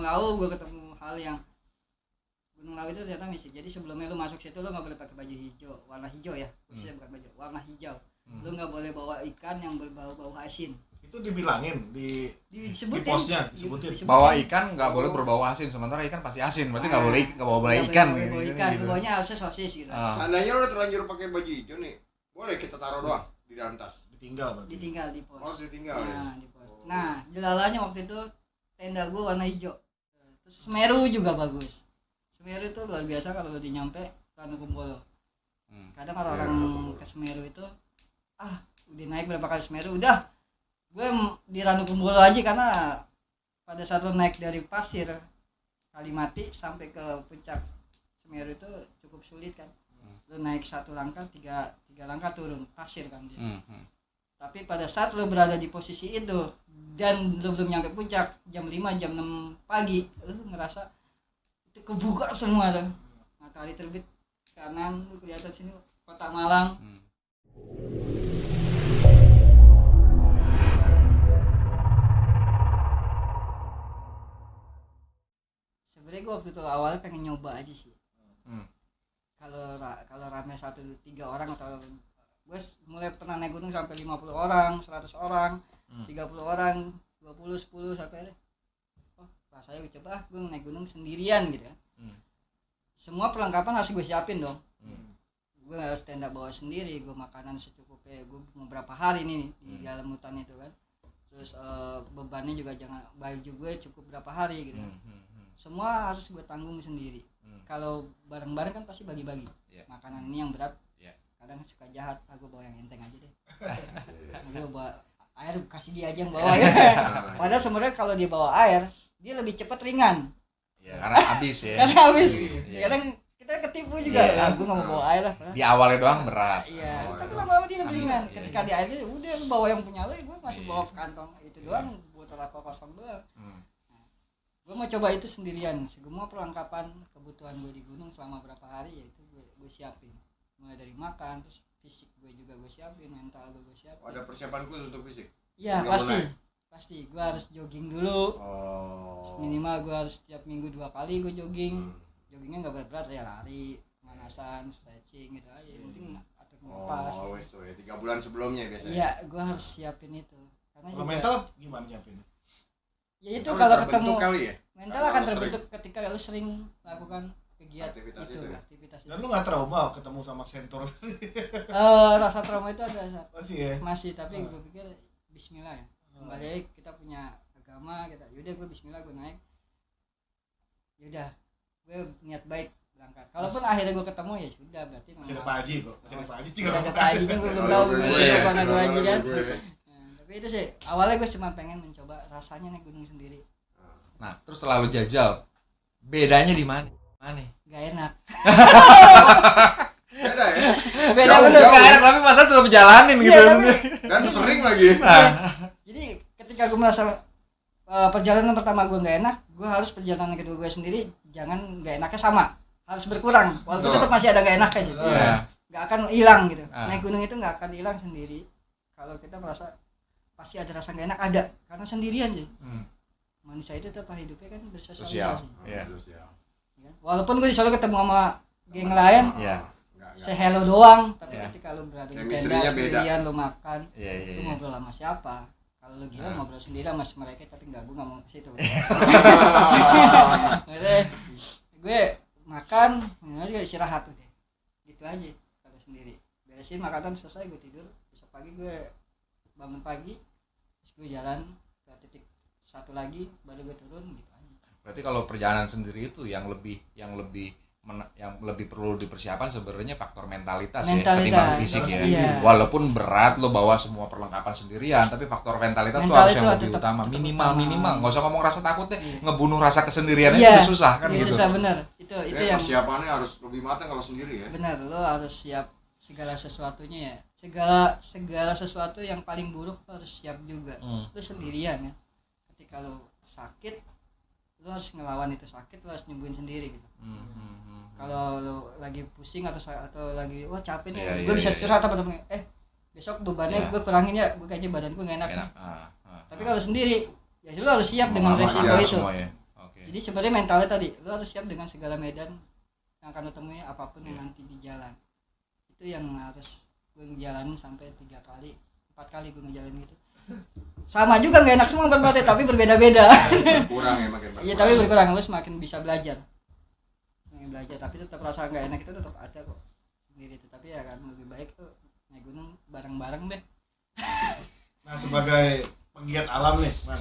Gunung Lawu gue ketemu hal yang Gunung Lawu itu ternyata mistik. Jadi sebelumnya lu masuk situ lu nggak boleh pakai baju hijau, warna hijau ya, khususnya bukan baju, warna hijau. Lu nggak boleh bawa ikan yang berbau-bau asin. Itu dibilangin di posnya disebutin. Bawa ikan nggak boleh berbau asin, sementara ikan pasti asin, berarti nggak boleh bawa ikan. Bawa ikan, bawanya harusnya sosis gitu. Seandainya lu udah terlanjur pakai baju hijau nih, boleh kita taruh doang di dalam tas. Ditinggal di pos. Oh, ditinggal ya. Di pos. Nah, jelalanya waktu itu tenda gue warna hijau. Terus Semeru juga bagus. Semeru itu luar biasa kalau udah nyampe Ranukumbolo. Kadang orang ke Semeru itu udah naik berapa kali Semeru udah gue di Ranukumbolo aja, karena pada saat lo naik dari pasir Kalimati sampai ke puncak Semeru itu cukup sulit kan. Lo naik satu langkah, tiga langkah turun pasir kan dia. Tapi pada saat lo berada di posisi itu dan lo belum nyampe puncak jam 5 jam 6 pagi, lo ngerasa itu kebuka semua tuh. Matahari terbit kanan, lo kelihatan sini kota Malang. Sebenarnya gue waktu itu awalnya pengen nyoba aja sih. Kalau rame 1-3 orang atau gue mulai pernah naik gunung sampai 50 orang, 100 orang, 30 orang, 20, 10 sampai rasanya gue coba gue naik gunung sendirian gitu kan. Semua perlengkapan harus gue siapin dong. Gue harus tenda bawa sendiri, gue makanan secukupnya, gue mau berapa hari nih di dalam hutan itu kan. Terus bebannya juga jangan, baju gue cukup berapa hari gitu. Semua harus gue tanggung sendiri. Kalau bareng-bareng kan pasti bagi-bagi. Makanan ini yang berat. Kadang suka jahat, aku bawa yang enteng aja deh. Gue bawa air, kasih dia aja yang bawa ya. Padahal sebenarnya kalau dia bawa air, dia lebih cepat ringan. Ya, karena habis ya. Karena habis. Kadang kita ketipu juga. Aku nggak mau bawa air lah. Di awalnya doang berat. Iya. Tapi lama-lama dia lebih ringan. Ketika di air dia udah lu bawa yang punya lu, gue masih bawa ke kantong itu doang, botol aqua kosong doang. Gue mau coba itu sendirian. Semua perlengkapan kebutuhan gue di gunung selama berapa hari ya itu gue siapin. Mulai dari makan, terus fisik gue juga gue siapin, mental gue siapin. Ada persiapan khusus untuk fisik? Iya pasti gue harus jogging dulu. Minimal gue harus setiap minggu 2 kali gue jogging. Joggingnya nggak berat-berat ya, lari, pemanasan, stretching gitu aja. Yang penting atur nafas. Wes tuh ya 3 bulan sebelumnya biasanya. Iya, gue harus siapin itu. Karena kalau mental gimana nyiapin? Ya itu kalau ketemu kali ya? mental akan terbentuk ketika lu sering melakukan kegiatan aktivitas itu ya? aktivitas Dan lu nggak trauma ketemu sama sentor? Rasa trauma itu ada Masih ya? masih, tapi gue pikir bismillah ya, kembali kita punya agama, kita yaudah gue bismillah gue naik, yaudah gue niat baik berangkat. Kalaupun akhirnya gue ketemu ya sudah, berarti Masih ada Pak Haji kok, masih ada Pak Haji tidak ada Pak Hajinya, gue belum tahu mana gue aja kan. Tapi itu sih awalnya gue cuma pengen mencoba rasanya naik gunung sendiri. Nah, terus setelah lu jajal, bedanya di mana? Gak enak. Beda ya? Beda Jauh, bener. jauh. Gak enak, tapi masa tetap jalanin gitu. Dan sering lagi. Jadi ketika gue merasa perjalanan pertama gue nggak enak, gue harus perjalanan kedua gue sendiri jangan nggak enaknya sama, harus berkurang. Walaupun tetap masih ada nggak enaknya gitu. Nggak akan hilang gitu. Naik gunung itu nggak akan hilang sendiri. Kalau kita merasa pasti ada rasa nggak enak, ada, karena sendirian sih. Manusia itu tetap hidupnya kan bersosialisasi. Walaupun gue disuruh ketemu sama geng lain, say hello doang, tapi ketika lu berada di tenda sendirian, lu makan, lu ngobrol sama siapa? Kalau lu gila ngobrol sendiri sama mereka, tapi gue nggak mau ke situ. Gue makan, juga istirahat udah, gitu aja, kalau sendiri. Beresin makanan selesai, gue tidur. Besok pagi gue bangun pagi, terus gue jalan ke titik satu lagi, baru gue turun gitu aja. Berarti kalau perjalanan sendiri itu yang lebih perlu dipersiapkan sebenarnya faktor mentalitas ya ketimbang fisik ya. Iya. Walaupun berat lo bawa semua perlengkapan sendirian, tapi faktor mentalitas tuh harus yang lebih utama. Minimal nggak usah ngomong rasa takutnya, ngebunuh rasa kesendirian itu udah susah kan gitu. Susah bener. Itu yang persiapannya harus lebih matang kalau sendiri ya. Benar, lo harus siap segala sesuatunya ya. Segala sesuatu yang paling buruk lo harus siap juga. Lo sendirian ya. Ketika lo sakit, lo harus ngelawan itu sakit, lo harus nyembuhin sendiri gitu. Kalau lo lagi pusing atau lagi wah capek nih, gue bisa curhat apa temen, besok bebannya gue kurangin ya, gue kayaknya badan gue nggak enak. Tapi kalau sendiri ya lo harus siap dengan resiko itu. Jadi sebenarnya mentalnya tadi lu harus siap dengan segala medan yang akan lu temui apapun yang nanti di jalan. Itu yang harus gue ngejalanin sampai 3 kali 4 kali gue ngejalanin gitu. Sama juga nggak enak semua berarti tapi berbeda-beda. Kurang ya makin Iya tapi berkurang, lu semakin bisa belajar. Tapi tetap rasa nggak enak itu tetap ada kok sendiri itu, tapi ya kan lebih baik tuh naik gunung bareng-bareng deh. Nah sebagai penggiat alam nih man,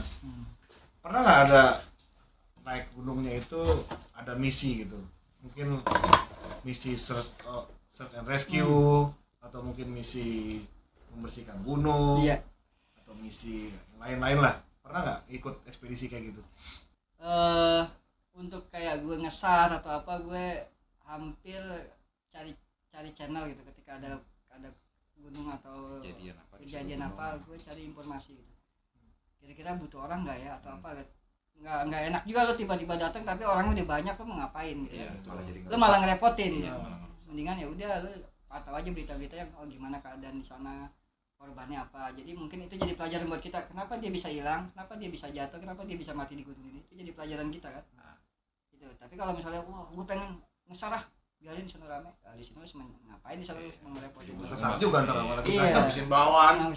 pernah nggak ada naik gunungnya itu ada misi gitu, mungkin misi search and rescue atau mungkin misi membersihkan gunung, iya. atau misi lain-lain lah, pernah nggak ikut ekspedisi kayak gitu? Untuk kayak gue ngesar atau apa, gue hampir cari channel gitu ketika ada gunung atau kejadian apa gue cari informasi gitu. Kira-kira butuh orang nggak ya atau apa gitu. Nggak enak juga lo tiba-tiba datang tapi orang udah banyak lo mau ngapain gitu. Iya, Lo malah ngerepotin. Iya, Mendingan ya udah lo pantau aja berita-berita yang gimana keadaan di sana, korbannya apa. Jadi mungkin itu jadi pelajaran buat kita, kenapa dia bisa hilang, kenapa dia bisa jatuh, kenapa dia bisa mati di gunung ini. Itu jadi pelajaran kita kan. Gitu. Tapi kalau misalnya gue pengen ngesarah, biarin di sana rame, di sini harus ngapain di sana harus ngerepotin. Kesal juga antara malah kita habisin bawaan.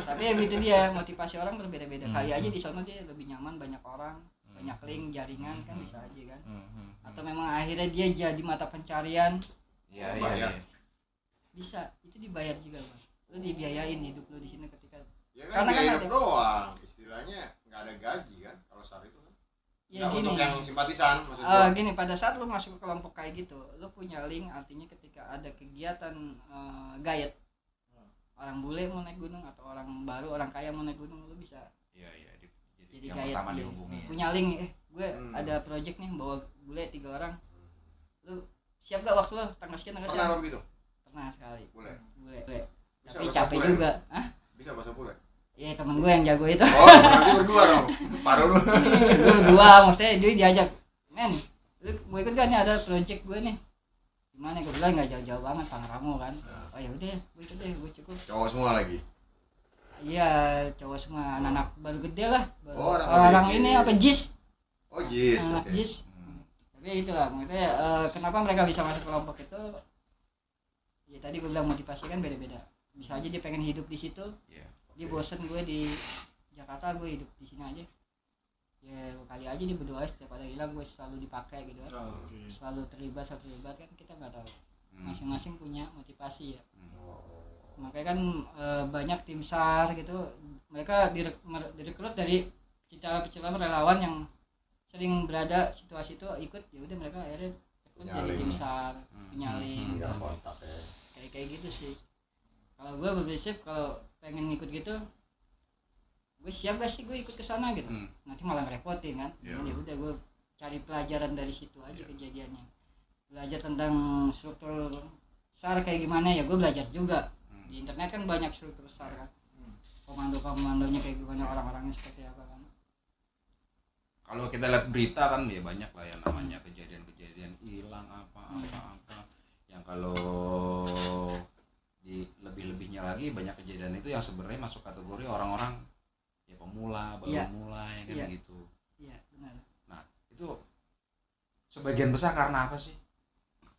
Tapi ya itu dia, motivasi orang berbeda-beda. Kali aja di sana dia lebih nyaman, banyak orang, banyak link, jaringan kan bisa aja kan. Atau memang akhirnya dia jadi mata pencarian. Iya. Bisa, itu dibayar juga Bang. Lu dibiayain hidup lu di sini ketika. Ya kan Karena hidup doang, istilahnya nggak ada gaji kan kalau saat itu kan. Ya Nah, gini. untuk yang simpatisan maksudnya. Gini, pada saat lu masuk ke kelompok kayak gitu, lu punya link, artinya ketika ada kegiatan guide, orang bule mau naik gunung atau orang baru, orang kaya mau naik gunung, lu bisa. Iya, Jadi yang guide pertama dia. dihubungi. Punya link, gue ada project nih bawa bule 3 orang. Lu siap gak waktu lu tanggal sekian tanggal Pernah sekian? lo begitu? Pernah sekali. Bule. Bisa Tapi bahasa capek bule? juga. Hah? Bisa bahasa bule? Iya, temen gue yang jago itu. Oh, berarti berdua dong. Paruh lu. Gue berdua, maksudnya dia diajak, men, lu mau ikut gak nih, ada project gue nih. Gimana? Gue bilang nggak jauh-jauh banget, Pangrango kan. Oh ya udah, gue ikut deh, gue cukup. Cowok semua lagi. Iya, cowok semua, anak-anak baru gede lah. Oh, Orang ini apa JIS? Oh, jis. Anak JIS. Tapi itulah, maksudnya kenapa mereka bisa masuk kelompok itu? Ya tadi gue bilang motivasi kan beda-beda. Bisa aja dia pengen hidup di situ. Dia bosen gue di Jakarta, gue hidup di sini aja. Ya kali aja dia berdoa setiap ada hilang gue selalu dipakai gitu kan. Selalu terlibat kan kita nggak tahu. Masing-masing punya motivasi ya. Makanya kan banyak tim SAR gitu, mereka direkrut dari pecinta relawan yang sering berada situasi itu ikut, ya udah mereka akhirnya ikut jadi tim SAR, penyalin. Kontak ya. Kayak gitu sih. Kalau gue berprinsip kalau pengen ikut gitu, gue siap gak sih gue ikut ke sana gitu. Nanti malah ngerepotin kan. Ya udah gue cari pelajaran dari situ aja kejadiannya. Belajar tentang struktur SAR kayak gimana ya gue belajar juga. Di internet kan banyak struktur SAR kan. Komando-komandonya kayak gimana, orang-orangnya seperti apa kan. Kalau kita lihat berita kan ya banyak lah yang namanya kejadian-kejadian hilang apa. Yang kalau di lebih-lebihnya lagi banyak kejadian itu yang sebenarnya masuk kategori orang-orang ya pemula, baru mulai kan gitu. Iya, benar. Nah, itu sebagian besar karena apa sih?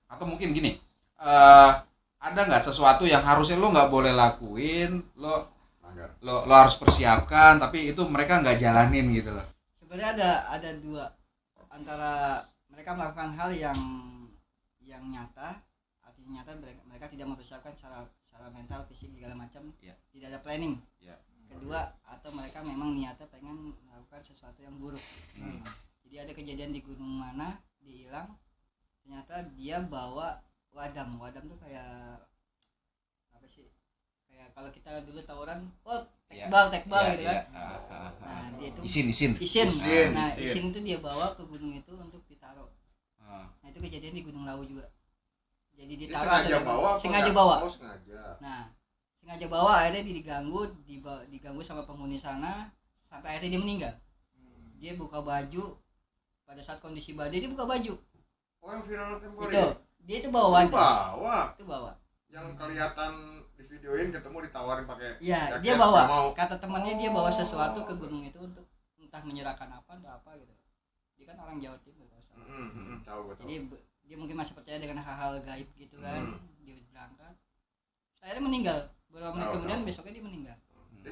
Atau mungkin gini, ada nggak sesuatu yang harusnya lo nggak boleh lakuin, lo harus persiapkan, tapi itu mereka nggak jalanin gitu loh. Sebenarnya ada dua, antara mereka melakukan hal yang nyata, artinya nyata mereka tidak mempersiapkan secara mental, fisik segala macam, tidak ada planning. Kedua, atau mereka memang niatnya pengen melakukan sesuatu yang buruk. Jadi ada kejadian di gunung mana dia hilang, ternyata dia bawa wadam tuh kayak apa sih, kayak kalau kita dulu tawuran tekbal gitu kan. Nah dia itu isin. Nah isin itu dia bawa ke gunung itu untuk ditaruh. Nah itu kejadian di Gunung Lawu juga. Jadi ditaruh sengaja bawa. Nah sengaja bawa, akhirnya diganggu sama penghuni sana sampai akhirnya dia meninggal. Dia buka baju pada saat kondisi badai, dia buka baju. Oh yang viral tempo itu dia itu bawa yang kelihatan di videoin ketemu ditawarin pakai ya dia bawa, kata temannya dia bawa sesuatu ke gunung itu untuk entah menyerahkan apa atau apa gitu. dia kan orang Jawa Timur kalau salah. Tahu gue tahu. Jadi dia mungkin masih percaya dengan hal-hal gaib gitu kan. Dia berangkat, akhirnya meninggal. Beberapa menit kemudian besoknya dia meninggal. Dia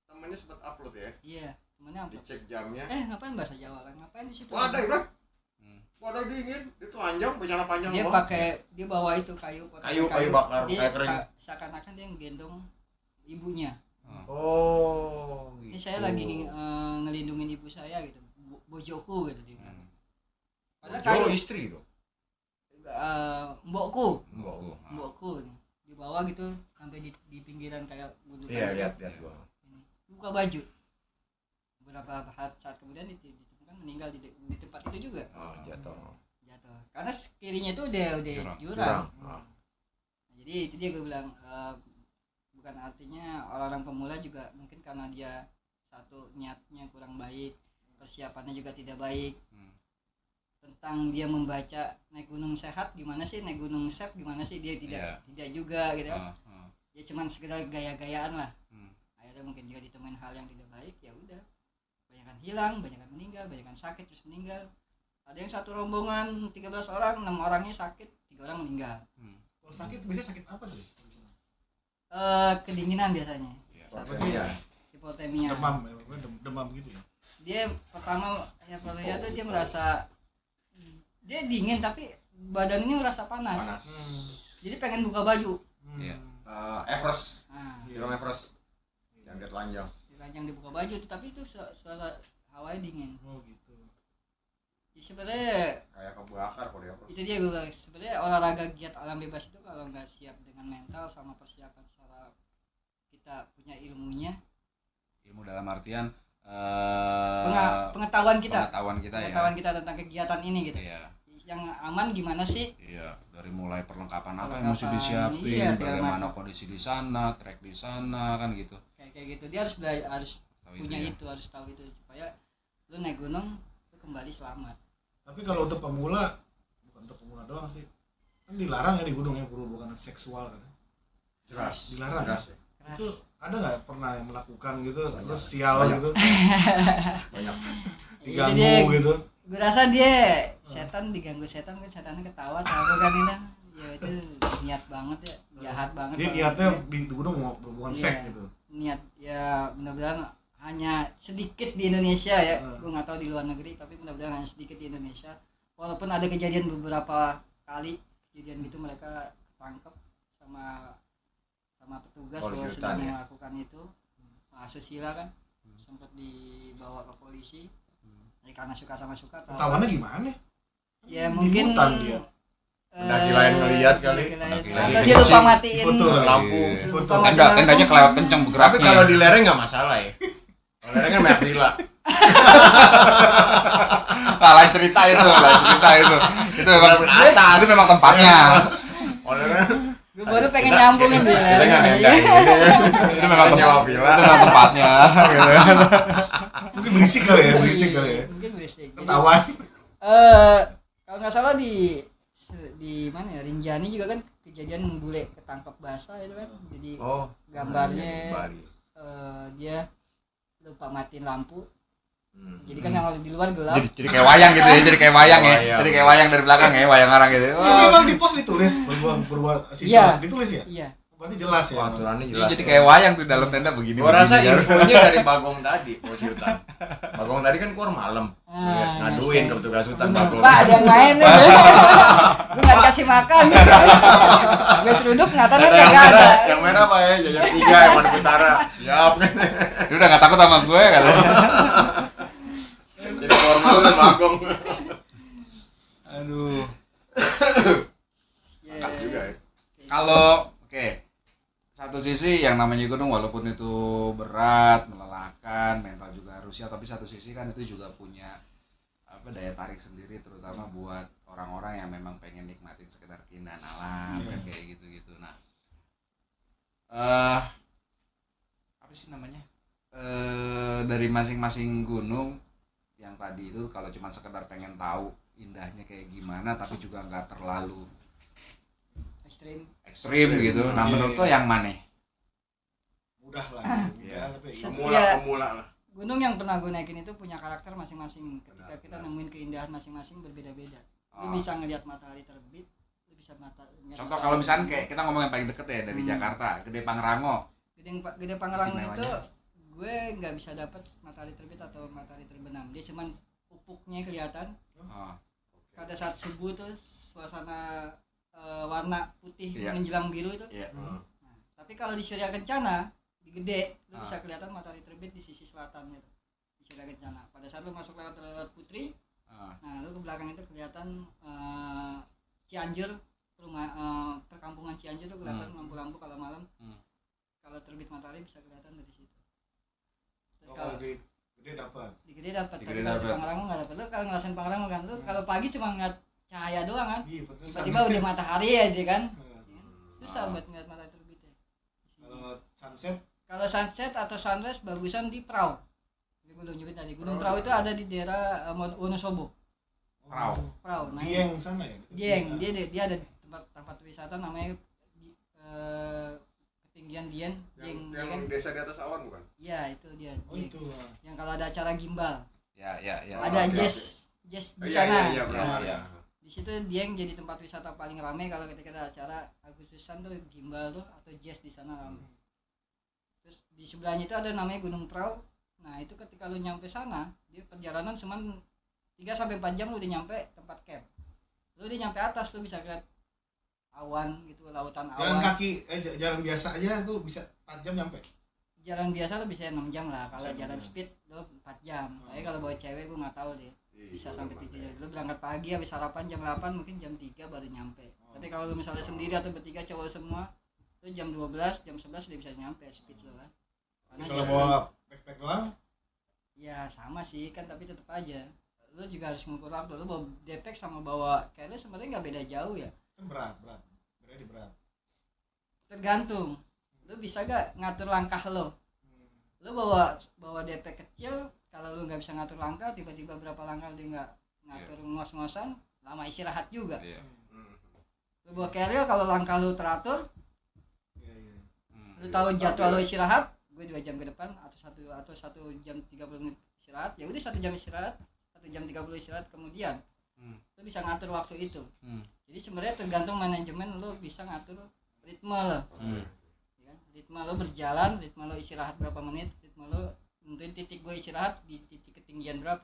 temennya sempat upload ya. Iya, temennya apa? Dicek jamnya. Ngapain bahasa Jawa kan? Ngapain di situ? Wadah, Bro. Wadah dingin, dia telanjang, penyala panjang. Dia dia bawa itu kayu bakar, dia kayu kering. seakan-akan dia nggendong ibunya. Oh, Ini saya lagi ngelindungin ibu saya gitu, bojoku gitu dia. Padahal kayu istri dong. mbokku Mbok. dibawa gitu sampai di pinggiran kayak gunung. Iya, lihat gua. Buka baju. Beberapa saat kemudian ditemukan meninggal di tempat itu juga. Oh, jatuh. Karena kirinya itu udah jurang. Nah, Jadi itu dia gue bilang bukan artinya orang-orang pemula juga mungkin karena dia satu niatnya kurang baik, persiapannya juga tidak baik. Tentang dia membaca naik gunung sehat gimana sih, naik gunung safe gimana sih, dia tidak juga gitu. Ya cuman sekedar gaya-gayaan lah. Akhirnya mungkin juga ditemuin hal yang tidak baik, ya udah. Banyakan hilang, banyakan meninggal, banyakan sakit terus meninggal. Ada yang satu rombongan 13 orang, 6 orangnya sakit, 3 orang meninggal. kalau sakit biasanya sakit apa tuh? Kedinginan biasanya. Hipotermia. Hipotermia. Demam gitu ya. Dia pertama hipotermia tuh dia merasa dia dingin tapi badan ini merasa panas. Jadi pengen buka baju. Everest. Nah, Film Everest. Yang dia telanjang. diranjang dibuka baju tapi itu suara hawanya dingin. Oh gitu. Ya, sebenarnya Kayak kebakar kalau dia Everest. itu dia gue bilang, sebenarnya olahraga giat alam bebas itu kalau nggak siap dengan mental sama persiapan secara kita punya ilmu dalam artian pengetahuan kita ya. kita tentang kegiatan ini gitu. Iya. Yang aman gimana sih? Iya, dari mulai perlengkapan apa yang mesti disiapin, iya, bagaimana kondisi di sana, trek di sana kan gitu. Kayak gitu dia harus Tahu punya itu ya. itu, harus tahu itu supaya lu naik gunung lu kembali selamat. Tapi kalau untuk pemula, bukan untuk pemula doang sih. Kan dilarang ya di gunung ya, bukan seksual kan. Jelas. Dilarang. Jelas ya. Keras. Itu ada nggak pernah yang melakukan gitu, terus sial Banyak. gitu, Banyak. diganggu Itu dia, gitu. gue rasa dia setan diganggu setan kan, setannya ketawa tahu kan ini. Ya itu niat banget ya, jahat banget. Dia niatnya di gunung mau berhubungan Iya. seks gitu. Niat ya mudah-mudahan hanya sedikit di Indonesia ya. Gue nggak tahu di luar negeri, tapi mudah-mudahan hanya sedikit di Indonesia. Walaupun ada kejadian beberapa kali kejadian gitu mereka ketangkep sama petugas bahwa sedang melakukan itu asusila kan, sempat dibawa ke polisi. Ya, karena suka sama suka. Ketahuannya gimana? Ya Di mungkin hutan dia. Pendaki lain ngeliat kali. Pendaki Atau lain. dia lupa matiin Foto lampu. Foto. Tendanya kelewat kenceng bergerak. Tapi kalau di lereng nggak masalah ya. Kalau lereng kan banyak lila. lain cerita itu. Itu memang Ke atas. Itu memang tempatnya. Kalau lereng gue baru pengen nyambungin dia. kita nggak nendang. Itu memang Nyewa tempat. villa. Itu memang tempatnya. Gitu. Mungkin berisik kali ya. Mungkin berisik. Jadi, Ketahuan. kalau nggak salah di mana ya, Rinjani juga kan kejadian bule ketangkep basah itu kan. Jadi gambarnya dia lupa matiin lampu. Jadi kan yang di luar gelap. Jadi kayak wayang gitu ya, jadi kayak wayang ya. Wayang. Jadi kayak wayang dari belakang ya, wayang orang gitu. Ini memang di pos ditulis berbuat siswa ditulis ya. Iya. Berarti jelas ya. Wah, aturannya jelas. Jadi kayak wayang tuh dalam tenda begini. Gua rasa begini, kan. infonya dari Bagong tadi, bos hutan. Bagong tadi kan keluar malam. Ngaduin ke petugas hutan Bagong. Pak, ada yang main nih. Lu nggak dikasih makan. Gue seruduk ngatanya Ada yang nggak ada. merah, yang merah Pak ya, jajak 3 yang warna utara. Siap. Dia udah gak takut sama gue katanya. Jadi keluar malam Bagong. Aduh. Ya, Angkat juga ya. Kalau satu sisi yang namanya gunung walaupun itu berat, melelahkan, mental juga harus siap, tapi satu sisi kan itu juga punya daya tarik sendiri terutama buat orang-orang yang memang pengen nikmatin sekedar keindahan alam kan kayak gitu-gitu. Nah, apa sih namanya? Dari masing-masing gunung yang tadi itu kalau cuma sekedar pengen tahu indahnya kayak gimana tapi juga nggak terlalu ekstrim gitu. Nah, menurut lo yang mana? Mudah lah. Iya. Tapi Iya. Pemula lah. gunung yang pernah gue naikin itu punya karakter masing-masing. Ketika kita nemuin keindahan masing-masing berbeda-beda. Lu bisa ngelihat matahari terbit, lu bisa Contoh kalau misalnya kayak kita ngomong yang paling deket ya dari Jakarta, Gede Pangrango. Gede Pangrango itu Istimewanya. gue nggak bisa dapat matahari terbit atau matahari terbenam. Dia cuman pupuknya kelihatan. Oh. Pada saat subuh tuh suasana warna putih Iya. menjelang biru itu. Iya. Nah, tapi kalau di Surya Kencana di Gede lu bisa kelihatan matahari terbit di sisi selatan gitu. Di Surya Kencana. Pada saat lu masuk lewat Putri, nah lu ke belakang itu kelihatan Cianjur, perkampungan Cianjur tuh kelihatan lampu-lampu kalau malam. Kalau terbit matahari bisa kelihatan dari situ. Terus kalau di gede dapat. di Gede dapat, Di tapi Gede kalau di dapat. Pangrango nggak dapat. Lu kalau ngerasain Pangrango kan, lu kalau pagi cuma ngeliat cahaya doang kan. Iya, pantesan. Tiba-tiba udah matahari aja kan. Susah buat ngeliat matahari terbitnya. Kalau sunset Kalau sunset atau sunrise bagusan di Prau. Jadi gue belum nyebut tadi. Gunung Prau itu ada di daerah Wonosobo. Prau. Prau. Nah, Dieng sana ya. Dieng. Dia ada tempat wisata namanya ketinggian Dieng. Dieng ya kan? Yang desa di atas awan bukan? Iya, itu dia. Oh Dieng. itu. Yang kalau ada acara gimbal, Ya. ada oke, jazz di Iya sana. iya pernah. Iya. Di situ Dieng jadi tempat wisata paling ramai kalau ketika ada acara Agustusan tuh gimbal tuh atau jazz di sana ramai. Terus di sebelahnya itu ada namanya Gunung Prau. Nah, itu ketika lu nyampe sana, dia perjalanan cuma 3 sampai 4 jam lu udah nyampe tempat camp. Lu udah nyampe atas tuh bisa lihat awan gitu, lautan Jalan awan. kaki jalan biasa aja tuh bisa 4 jam nyampe. Jalan biasa lu bisa 6 jam lah, kalau Bisa jalan 6 jam. speed lu 4 jam. Tapi kalau bawa cewek gua nggak tahu deh. Bisa sampai 3 jam. Lu berangkat pagi habis sarapan jam 8 mungkin jam 3 baru nyampe. Tapi kalau lu misalnya sendiri atau bertiga cowok semua, lu jam 12, jam 11 udah bisa nyampe speed lu kan. Karena Kalau jalan- bawa backpack doang, ya sama sih kan, tapi tetap aja lu juga harus ngukur waktu. Lu bawa depek sama bawa carry sebenarnya nggak beda jauh ya, kan berat. Berarti berat. tergantung lu bisa gak ngatur langkah lo. Lu bawa depek kecil, kalau lu nggak bisa ngatur langkah, tiba-tiba berapa langkah dia nggak ngatur ngos-ngosan, lama istirahat juga. Iya. Lu bawa carry kalau langkah lu teratur, Iya, iya. lu tahu jadwal lu istirahat, gue 2 jam ke depan atau 1 jam 30 menit istirahat, ya udah 1 jam istirahat, 1 jam 30 istirahat kemudian. Lu bisa ngatur waktu itu. Jadi sebenarnya tergantung manajemen lu bisa ngatur ritme lo. Ya kan? Ritme lo berjalan, ritme lo istirahat berapa menit, ritme lo nentuin titik gue istirahat di titik ketinggian berapa.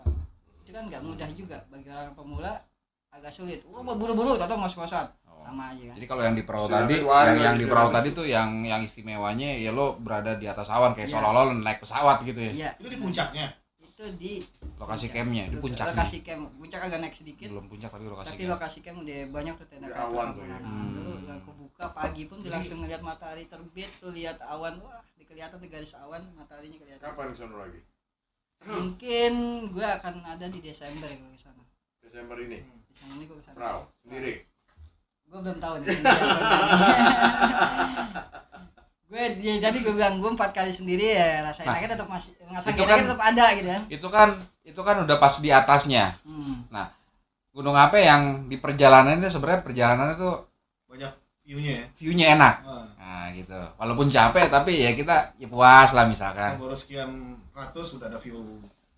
Itu kan nggak mudah juga bagi orang pemula, agak sulit. Buru-buru atau ngos-ngosan. Sama aja kan. Jadi kalau yang di perahu Istirahat tadi, itu ada, yang di perahu istirahat. tadi tuh yang istimewanya ya lo berada di atas awan kayak Iya. seolah-olah lo naik pesawat gitu ya. Iya. Itu di puncaknya. Itu di Lokasi campnya di puncaknya. Lokasi camp. Puncak agak naik sedikit. Belum puncak tapi lokasi Tapi camp. lokasi camp udah banyak tuh tenda Di kayak awan tuh perkampungan. ya. Nah, dulu yang kebuka pagi pun dia langsung ngeliat matahari terbit tuh, lihat awan, wah kelihatan tuh garis awan, mataharinya kelihatan. Kapan sono lagi? Mungkin gue akan ada di Desember kalau ke sana. Desember ini. Desember ini gue ke sana. Prau sendiri. Gue belum tahu nih. Jadi gue bilang gue 4 kali sendiri ya, rasa Nah, enaknya tetap masih ngerasa itu enaknya kan- tetap ada gitu kan. Itu kan udah pas di atasnya. Gunung apa yang di perjalanan itu sebenarnya perjalanannya tuh Banyak view-nya ya. view-nya enak. Wah, Nah, gitu. Walaupun capek tapi ya kita ya puas lah misalkan. baru sekian ratus udah ada view.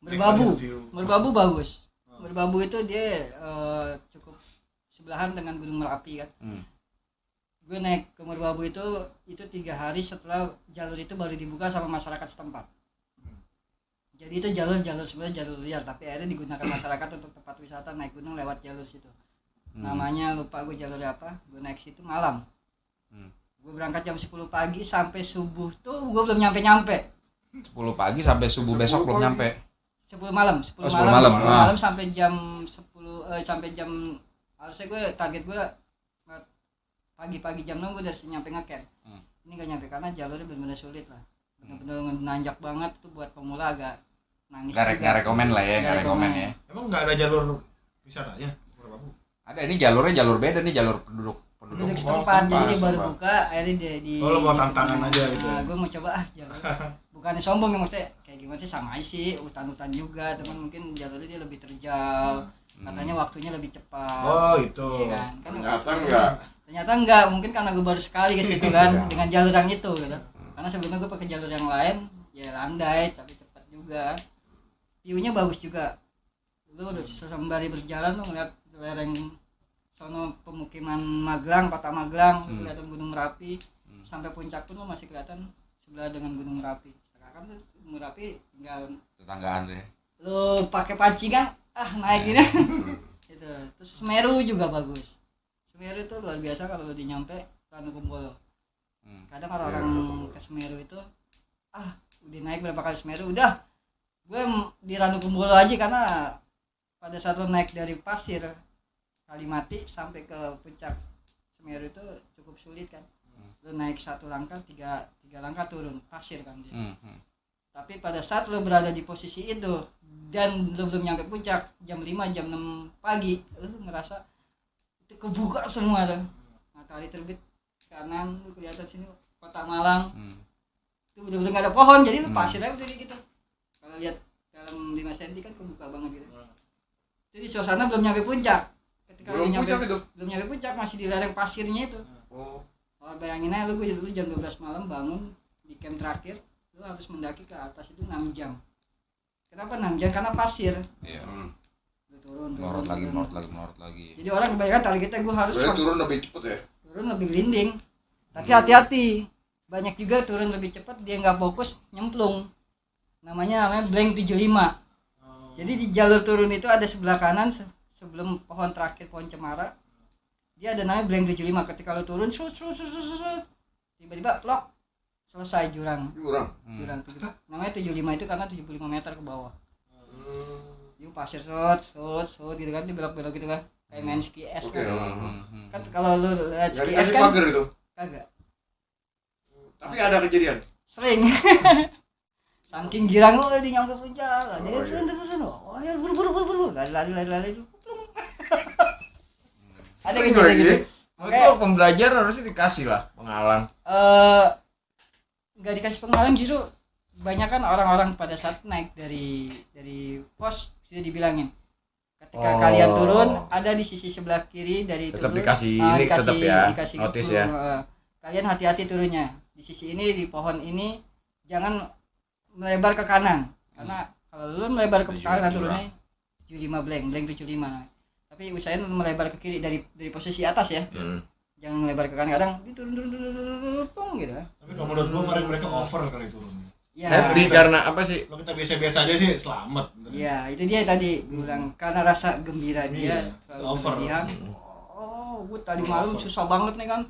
Merbabu. View. Merbabu bagus. Merbabu itu dia cukup sebelahan dengan Gunung Merapi kan. Gue naik ke Merbabu itu 3 hari setelah jalur itu baru dibuka sama masyarakat setempat. Jadi itu jalur sebenarnya jalur liar, tapi akhirnya digunakan masyarakat untuk tempat wisata naik gunung lewat jalur situ. Namanya lupa gue jalurnya apa. Gue naik situ malam. Gue berangkat jam 10 pagi sampai subuh tuh gue belum nyampe. 10 pagi sampai subuh besok belum nyampe. 10 malam, 10 Oh, 10 malam. 10 malam sampai jam 10 sampai jam, harusnya gue target gue pagi-pagi jam 6 gue udah nyampe ngecamp. Ini gak nyampe karena jalurnya benar-benar sulit lah. Benar-benar nanjak banget tuh, buat pemula agak nangis. Nggak rekomen lah ya, nggak rekomen ya. Emang nggak ada jalur wisatanya? Merbabu. Ada ini jalurnya jalur beda nih, jalur penduduk Duduk setempat, jadi baru buka akhirnya di Oh, lo mau tantangan aja gitu. Nah, gue mau coba jalur. Bukannya sombong ya, maksudnya kayak gimana sih, sama aja sih, hutan-hutan juga, cuman mungkin jalurnya dia lebih terjal. Katanya waktunya lebih cepat. Oh, itu. Iya kan? Ternyata enggak. enggak, mungkin karena gue baru sekali ke situ kan dengan jalur yang itu gitu. Karena sebelumnya gue pakai jalur yang lain, ya landai tapi cepat juga juga, view-nya bagus juga. Lu sembari berjalan tuh ngeliat lereng sono pemukiman Magelang, kota Magelang, kelihatan Gunung Merapi, sampai puncak pun lu masih kelihatan sebelah dengan Gunung Merapi. Sekarang tuh Gunung Merapi tinggal tetanggaan tuh ya. lu pakai pancingan naik gini. Gitu. Terus Semeru juga bagus. Semeru itu luar biasa kalau lu nyampe Ranukumbolo. Kadang orang ke Semeru itu udah naik berapa kali Semeru udah gue di Ranukumbolo aja, karena pada saat lo naik dari Pasir Kalimati sampai ke puncak Semeru itu cukup sulit kan. Lo naik satu langkah, tiga langkah turun pasir kan dia. Tapi pada saat lo berada di posisi itu dan lo belum nyampe puncak jam 5 jam 6 pagi, lo ngerasa itu kebuka semua tuh. Matahari terbit kanan, lo kelihatan sini kota Malang. Itu bener-bener gak ada pohon, jadi lo pasir aja udah kayak gitu. Kalau lihat dalam 5 cm kan kebuka banget gitu. Jadi suasana belum nyampe puncak. Ketika Belum nyampe, puncak itu? belum nyampe puncak, masih di lereng pasirnya itu. Oh. Bayangin aja lu jam 12 malam bangun di camp terakhir, lu harus mendaki ke atas itu 6 jam. Kenapa 6 jam? Karena pasir. Iya. Lu turun. Melorot lagi. Jadi orang kebanyakan targetnya gue harus Turun lebih cepet ya? turun lebih glinding. Tapi hati-hati. Banyak juga turun lebih cepat dia nggak fokus, nyemplung. Namanya blank 75. Jadi di jalur turun itu ada sebelah kanan sebelum pohon terakhir, pohon cemara, dia ada namanya blank 75. Ketika lo turun tiba-tiba plok selesai jurang. Jurang namanya 75 itu karena 75 meter ke bawah. Itu pasir sot gitu kan, dibelok-belok gitu kan, kayak main ski es kan. Kan kalau lo lihat ski es kan pagar itu? kagak. Tapi ada kejadian? Sering. Saking girang lo di nyampe puncak, jadi turun. Oh ya buru lari itu. Ada kejadian gitu. Itu pembelajaran harusnya dikasih lah pengalaman. Nggak dikasih pengalaman, justru banyak kan orang-orang pada saat naik dari pos sudah dibilangin ketika kalian turun ada di sisi sebelah kiri dari Tetap turun, dikasih ini tetap ya, dikasih notice gitu, ya. kalian hati-hati turunnya di sisi ini, di pohon ini jangan melebar ke kanan, karena kalau lu melebar ke kanan turunnya 75 blank 75. Tapi usahain melebar ke kiri dari posisi atas ya. Jangan melebar ke kanan, kadang turun gitu kan. Tapi kalau menurut gua mereka over kali turunnya. Ya. Happy karena apa sih? Kalau kita biasa-biasa aja sih selamat. Iya, itu dia tadi bilang karena rasa gembira dia selalu over. berlebihan. Gue tadi malam susah banget nih kan.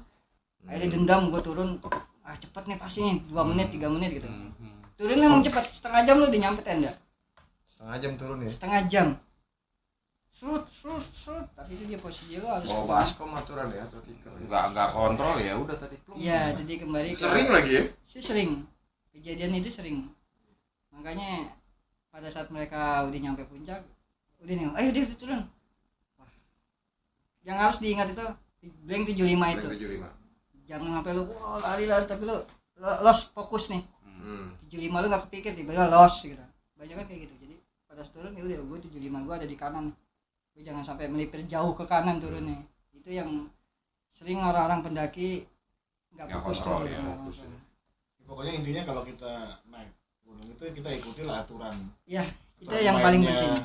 Akhirnya dendam, gue turun. Cepet nih pasti nih 2 menit 3 menit gitu. Turun memang cepat, setengah jam lu udah nyampe tenda. Setengah jam turun ya? Setengah jam. Surut. Tapi itu dia posisi lu harus bawa baskom aturan ya, vertikal. Enggak kontrol ya udah tadi plung. Iya, jadi kembali ke Sering lagi ya? Sering. Kejadian itu sering. Makanya pada saat mereka udah nyampe puncak, udah nih, ayo dia turun. Wah. Yang harus diingat itu blank 75 itu. 75. Jangan sampai lu lari tapi lu lost fokus nih. 75 lu enggak kepikir tiba-tiba lost gitu. Banyak kan kayak gitu. Jadi pada saat turun ya udah gue 75 gue ada di kanan. Gue jangan sampai melipir jauh ke kanan turunnya. Itu yang sering orang-orang pendaki enggak fokus kontrol, tuh. ya, Pokoknya intinya kalau kita naik gunung itu kita ikutilah aturan. Ya, itu yang paling penting.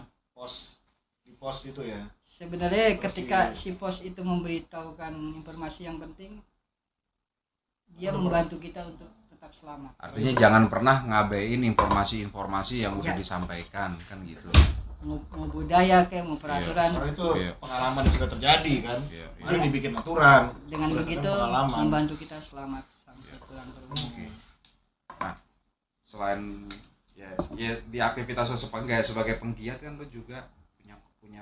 Di pos itu ya. Sebenarnya ketika si pos itu memberitahukan informasi yang penting, dia membantu kita untuk tetap selamat. Artinya jangan pernah ngabein informasi-informasi yang udah disampaikan kan gitu. Mau budaya kayak mau peraturan. Karena itu pengalaman yang sudah terjadi kan. Mari dibikin aturan. Dengan begitu membantu kita selamat sampai pulang ke rumah. Nah, selain ya di aktivitas sebagai penggiat kan lo juga punya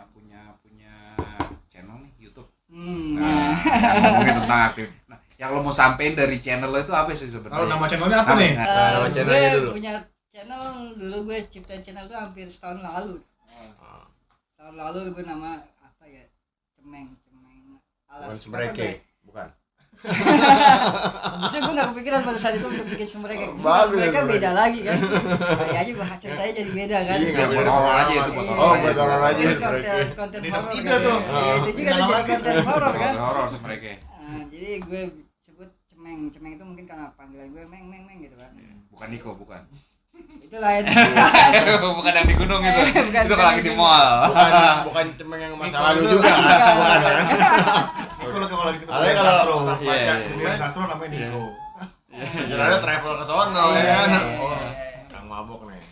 channel nih YouTube. Ngomongin tentang aktivitas. Nah, yang lo mau sampein dari channel lo itu apa sih sebenarnya? Kalau nama channelnya apa nih? Nama channelnya dulu. Punya channel dulu, gue ciptain channel tuh hampir setahun lalu. Tahun lalu gue nama apa ya? Cemeng alas Sembreke, bukan. Maksudnya gue gak kepikiran pada saat itu untuk bikin Sembreke. Sembreke beda lagi kan. Kayaknya gue ceritanya jadi beda kan. Iya, buat horor aja itu buat horor. buat horor aja Sembreke. Konten Ini horor. ide tuh. Itu juga ada jadi konten horor kan. Horor Sembreke. Jadi gue sebut Cemeng itu mungkin karena panggilan gue meng gitu kan. Bukan Niko, bukan. Itu lain. Bukan yang di gunung itu. Bukan, Itu kalau lagi di mall. Bukan cemeng yang masa lalu juga kan? Bukan kan? Kalau lagi ketemu Ada Dian kalau Sastro. otak Iya, pajak iya. Dian Sastro namanya Niko. Jalannya travel ke sono ya Iya, kan. iya, Oh, iya. Kang mabok nih.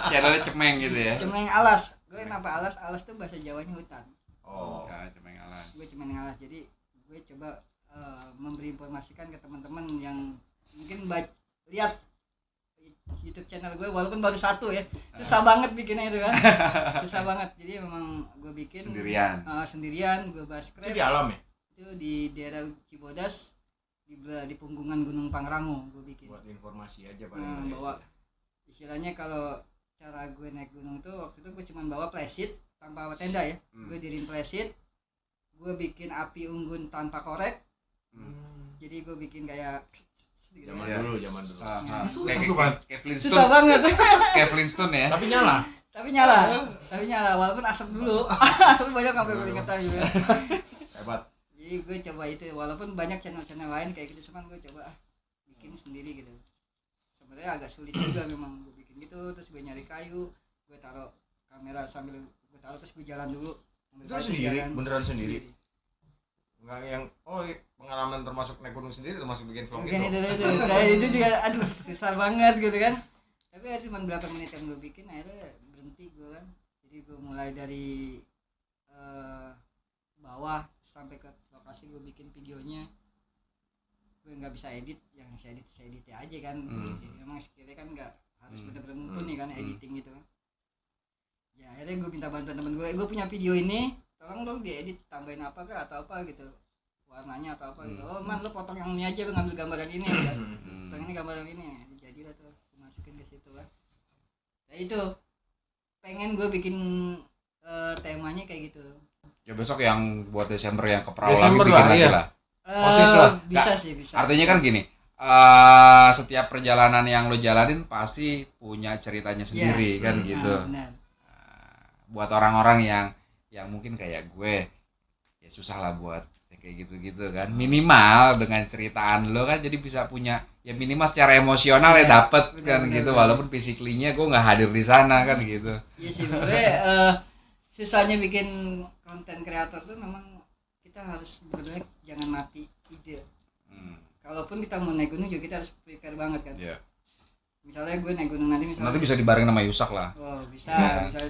Channelnya cemeng gitu ya. Cemeng alas. Gue kenapa alas? Alas tuh bahasa Jawanya hutan. Oh. Ya, cemeng alas. Gue cemeng alas. Jadi gue coba memberi informasikan ke teman-teman yang mungkin lihat YouTube channel gue walaupun baru satu ya. Susah banget bikinnya itu kan. Susah banget. Jadi memang gue bikin sendirian, gue bahas Itu di alam ya? itu di daerah Cibodas di punggungan Gunung Pangrango gue bikin. Buat informasi aja paling. Bawa istilahnya kalau cara gue naik gunung itu waktu itu gue cuma bawa playseat tanpa tenda ya. Gue diriin playseat, gue bikin api unggun tanpa korek. Jadi gue bikin kayak Zaman Iya. dulu. Susah tuh, Bang. Kayak susah Flintstone. banget. Kayak Flintstone ya. Tapi nyala. tapi nyala walaupun asap dulu. Asap banyak sampai keringetan gitu. Hebat. Jadi gue coba itu walaupun banyak channel-channel lain kayak gitu cuman gue coba bikin sendiri gitu. Sebenarnya agak sulit juga memang gue bikin gitu, terus gue nyari kayu, gue taruh kamera sambil gue taruh terus gue jalan dulu. Itu sendiri, beneran sendiri. Enggak yang pengalaman termasuk naik gunung sendiri termasuk bikin vlog Mungkin itu. itu juga aduh susah banget gitu kan. Tapi ya cuma berapa menit yang gue bikin akhirnya berhenti gue kan. Jadi gue mulai dari bawah sampai ke lokasi gue bikin videonya. Gue nggak bisa edit, yang saya edit aja kan. Jadi memang skillnya kan nggak harus bener-bener mumpuni kan editing gitu kan. Ya akhirnya gue minta bantuan temen gue punya video ini, tolong dong diedit, tambahin apa kah atau apa gitu, warnanya atau apa gitu. Oh man, lo potong yang ini aja, lo ngambil gambaran ini kan. Potong ini gambaran ini, jadilah tuh masukin ke situ kan. Nah itu pengen gue bikin temanya kayak gitu. Ya besok yang buat Desember yang ke Perahu Desember lagi bikin lah, lagi iya. lah. Konsis lah. Bisa Nggak, sih bisa. Artinya kan gini, setiap perjalanan yang lo jalanin pasti punya ceritanya sendiri kan gitu. Benar. Buat orang-orang yang mungkin kayak gue, ya susah lah buat kayak gitu-gitu kan. Minimal dengan ceritaan lo kan jadi bisa punya, ya minimal secara emosional ya dapet kan benar, gitu. benar. Walaupun physically-nya gue nggak hadir di sana kan gitu. Iya sih sebenarnya susahnya bikin konten kreator tuh memang kita harus benar-benar jangan mati ide. Kalaupun kita mau naik gunung juga kita harus prepare banget kan. Iya. Misalnya gue naik gunung nanti misalnya. Nanti bisa dibareng sama Yusak lah. Oh bisa, Iya. misalnya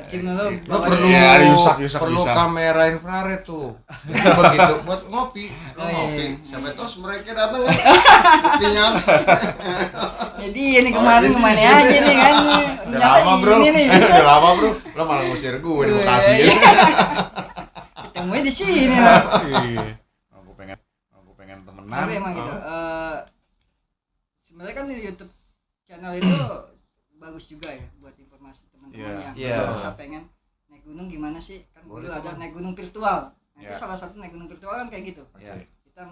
tim lo Lo perlu Iya, ada Yusak perlu bisa. kamera infrared tuh. Begitu buat ngopi. Lo Oh, iya. ngopi. Siapa tahu mereka datang ngopinya. jadi ini kemarin kemana aja nih kan. Udah lama, Bro. Ini nih. Udah lama, Bro. Lo malah ngusir gue di Bekasi. Iya. Ketemunya di sini lah. Aku pengen temenan. Tapi emang gitu. Sebenarnya kan di YouTube channel itu bagus juga ya buat informasi teman-teman yang Iya. merasa pengen naik gunung gimana sih? Kan Boleh, dulu ada teman. naik gunung virtual. Nah, itu Iya. salah satu naik gunung virtual kan kayak gitu. Iya. Kita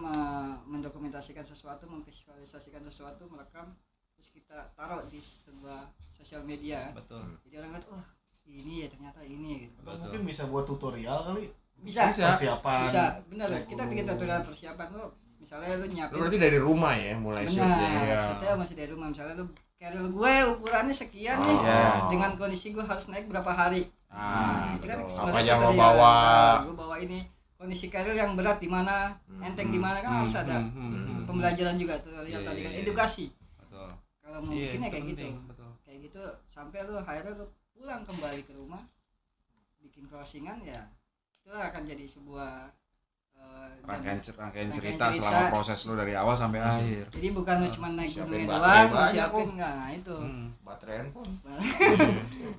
mendokumentasikan sesuatu, memvisualisasikan sesuatu, merekam, terus kita taruh di sebuah sosial media. Betul. Jadi orang lihat, oh ini ya ternyata ini gitu. Atau mungkin bisa buat tutorial kali. Bisa, Persiapan. bisa, benar. naik Kita bikin gunung. tutorial persiapan lo. Misalnya lu Lo nyiapin. berarti dari rumah ya mulai shootnya. Benar, Iya. shootnya masih dari rumah. Misalnya lu carrier gue ukurannya sekian nih, Iya. dengan kondisi gue harus naik berapa hari. Ah, Itu kan betul. sebenarnya Apa yang lo tutorial. bawa? Gue bawa ini. Kondisi carrier yang berat di mana, enteng di mana kan harus ada. Pembelajaran juga tuh lihat Iya, tadi iya, kan iya. edukasi. Betul. Kalau mungkin ya itu kayak gitu. penting, betul. Kayak gitu sampai lu akhirnya lu pulang kembali ke rumah bikin closingan ya. Itu akan jadi sebuah Rangkaian Rangkaian cerita cerita. selama proses lo dari awal sampai akhir. jadi bukan lu cuma naik Siapin gunungnya baterai doang, lu banyak, siapin Om. enggak, nah itu. Baterai handphone.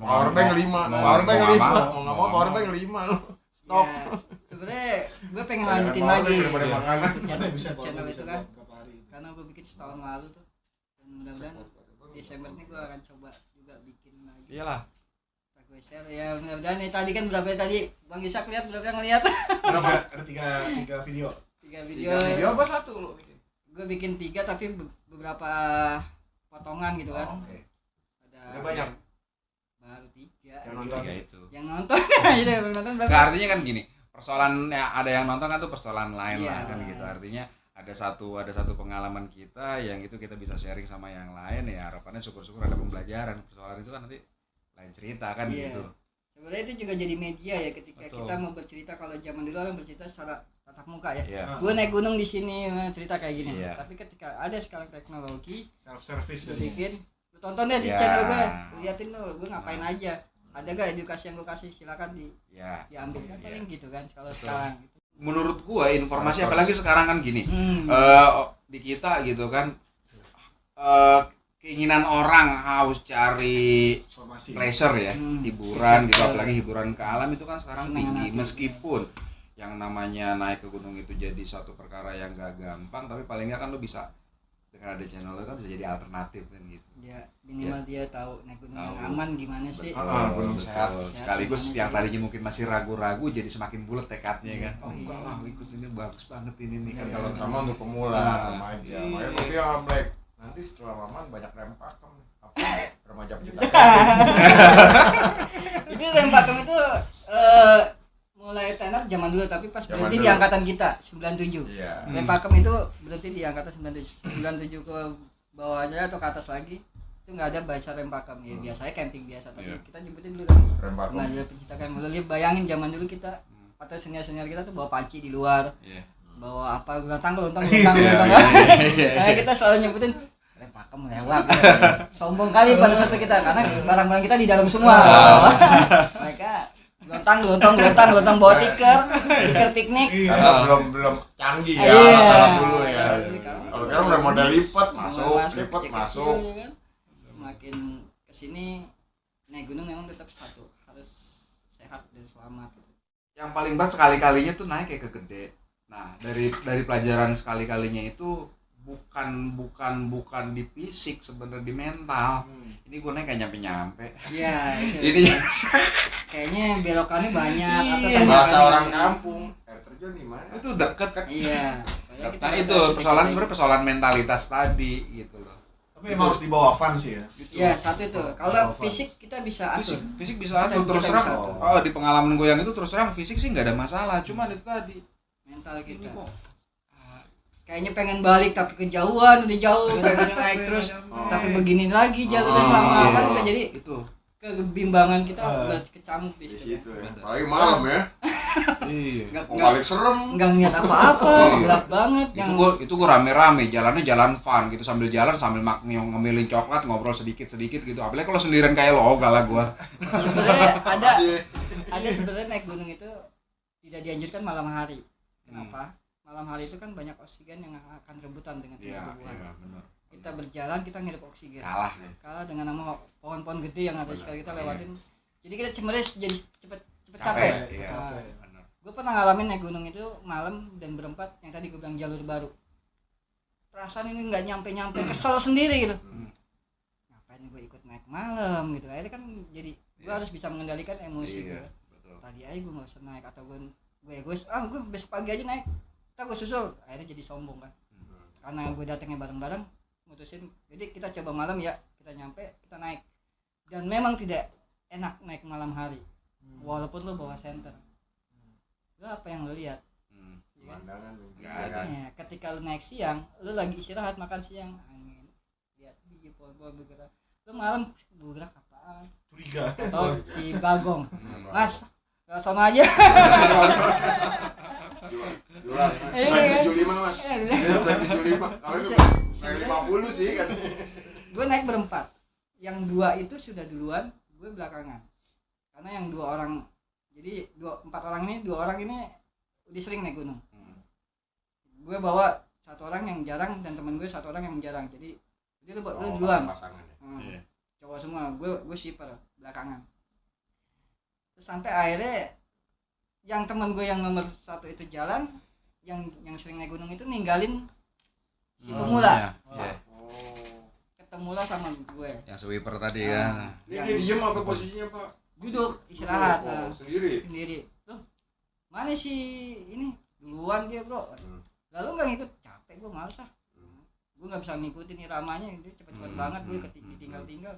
Mau Powerbank nggak 5, mau, powerbank mau 5. nggak Mau enggak mau powerbank 5 lo. Stop. Ya, sebenarnya gue pengen Banyak lanjutin banget lagi daripada makanan. channel itu kan, berapa hari. karena gue bikin setahun lalu tuh, dan mudah-mudahan Desember nih gue akan coba juga bikin lagi. Iyalah. Gue share ya, mudah-mudahan nih tadi kan berapa tadi Bang Isak lihat, berapa yang ngeliat? Ada tiga video. 3 video. Video apa satu lo bikin? Gue bikin 3 tapi beberapa potongan gitu kan. Oh, oke. Ada Udah banyak baru 3 yang nonton. Tiga itu. yang nonton. Itu yang nonton berapa? Nggak, artinya kan gini, persoalan ya, ada yang nonton kan tuh persoalan lain Iya. lah kan gitu. Artinya ada satu pengalaman kita yang itu kita bisa sharing sama yang lain, ya harapannya syukur-syukur ada pembelajaran. Persoalan itu kan nanti lain cerita kan Iya. gitu. Sebenarnya itu juga jadi media ya ketika Betul. kita mau bercerita. Kalau zaman dulu orang bercerita secara tatap muka ya. Iya. Gue naik gunung di sini cerita kayak gini. Iya. Tapi ketika ada sekarang teknologi, self service gue ini. bikin, lu tonton deh di Iya. channel gue, lu liatin lo, gue ngapain aja. Ada gak edukasi yang gue kasih, silakan Ya. diambil kan Iya. paling gitu kan kalau Betul. sekarang. Gitu. Menurut gua informasi apalagi sekarang kan gini. Di kita gitu kan keinginan orang harus cari Informasi. pleasure ya, hiburan gitu, apalagi hiburan ke alam itu kan sekarang Senang tinggi. hati. Meskipun yang namanya naik ke gunung itu jadi satu perkara yang gak gampang, tapi paling nggak kan lo bisa dengan ada channel lo kan bisa jadi alternatif kan gitu. Ya minimal dia tahu naik gunung yang Tahu. aman gimana sih. gunung Betul. sehat. Sekaligus Sehat yang gimana tadinya mungkin masih ragu-ragu jadi semakin bulat tekadnya Iya. kan. Oh enggak lah, ikut ini bagus banget ini nih kan Ya, kalau sama untuk pemula, Nah, remaja. iya. Makanya gue bilang Black, nanti setelah Maman banyak rem pakem. Apa remaja pecinta Itu rem pakem itu mulai tenar zaman dulu, tapi pas Zaman berhenti dulu. di angkatan kita 97. Iya. Rem pakem itu berhenti di angkatan 97 ke bawahnya atau ke atas lagi itu nggak ada baca rem pakem ya. Biasanya camping biasa, tapi Iya. kita nyebutin dulu kan Rem pakem. remaja pecinta kan. Lu lihat, bayangin zaman dulu kita atau senior kita tuh bawa panci di luar, Iya. bawa apa, gelontang Iya. kayak kita selalu nyebutin rem pakem lewat gitu. Sombong kali pada satu kita karena barang-barang kita di dalam semua. Mereka gelontang bawa tikar piknik. Karena belum canggih ya Iya. alat-alat dulu ya. Kalau Kalau sekarang udah model lipat masuk, lipat kecil-kecil, masuk. ya kan? Semakin kesini naik gunung memang tetap satu harus sehat dan selamat gitu. Yang paling berat sekali-kalinya tuh naik kayak ke gede. Nah, dari pelajaran sekali-kalinya itu bukan di fisik, sebenarnya di mental. Ini gue naik kayak nyampe-nyampe. Iya, itu. Ini Kayaknya belokannya banyak atau Iya. tanjakannya Bahasa orang banyak. kampung, air terjun di mana? itu deket kan. Iya. Makanya kita Nah, harus itu sedikit persoalan lagi. sebenarnya persoalan mentalitas tadi gitu loh. Tapi emang harus dibawa fun sih ya. Iya, satu itu. Kalau Bawa fun. fisik kita bisa atur. Fisik bisa atur Kita terus bisa terang. atur. Di pengalaman gue yang itu terus terang fisik sih nggak ada masalah, cuman itu tadi Mental ini kita. kok Kayaknya pengen balik tapi kejauhan, udah jauh, pengen naik terus tapi begini lagi jalurnya sama kan udah jadi itu kebimbangan kita udah kecamuk di Di situ. situ ya. Apalagi malam ya. iya. Mau balik serem. Enggak ngeliat apa-apa, gelap banget yang itu gua rame-rame jalannya jalan fun gitu, sambil jalan sambil ngemilin coklat, ngobrol sedikit-sedikit gitu. Apalagi kalau sendirian kayak lo, galah gua. sebenarnya ada Masih sebenarnya naik gunung itu tidak dianjurkan malam hari. Kenapa? Malam hari itu kan banyak oksigen yang akan rebutan dengan tumbuh-tumbuhan. Benar. Kita berjalan kita ngirup oksigen. Kalah. Dengan nama pohon-pohon gede yang ada sekali kita lewatin. Jadi kita sebenarnya jadi cepet Capek, capek. iya. Nah, Benar. gue pernah ngalamin naik gunung itu malam dan berempat yang tadi gue bilang jalur baru. Perasaan ini nggak nyampe kesel sendiri gitu. Ngapain gue ikut naik malam gitu. Akhirnya kan jadi gue harus bisa mengendalikan emosi gue. Betul. Tadi aja gue nggak usah naik atau gue egois. Gue besok pagi aja naik. Ntar gue susul. Akhirnya jadi sombong kan. Karena gue datangnya bareng-bareng, mutusin. Jadi kita coba malam ya, kita nyampe, kita naik. Dan memang tidak enak naik malam hari. Walaupun lo bawa senter. Lo apa yang lo lihat? Ya kan? pemandangan Nggak ada. Ya, ketika lo naik siang, lo lagi istirahat makan siang, angin, lihat biji pohon-pohon bergerak. Lo malam bergerak apaan? Curiga. Atau si Bagong, Mas, ke sono aja. jualan Iya. 75 mas Iya. Plan 75 kalau itu plan 50 sih kan Gue naik berempat, yang dua itu sudah duluan, gue belakangan. Karena yang dua orang, jadi empat orang ini, dua orang ini udah sering naik gunung. Gue bawa satu orang yang jarang dan temen gue satu orang yang jarang. Jadi lu duluan. pasangan ya. Iya. Cowok semua, gue shipper belakangan. Terus sampai akhirnya yang temen gue yang nomor satu itu jalan, yang sering naik gunung itu ninggalin si pemula. Iya. Ketemulah sama gue. Yang sweeper tadi kan. Ini dia diem apa posisinya pak? Duduk istirahat. Oh, sendiri. Sendiri. Tuh, mana si ini duluan dia bro? Lalu nggak ngikut, capek gue males ah. Gue nggak bisa ngikutin iramanya, dia cepet-cepet banget gue ditinggal-tinggal.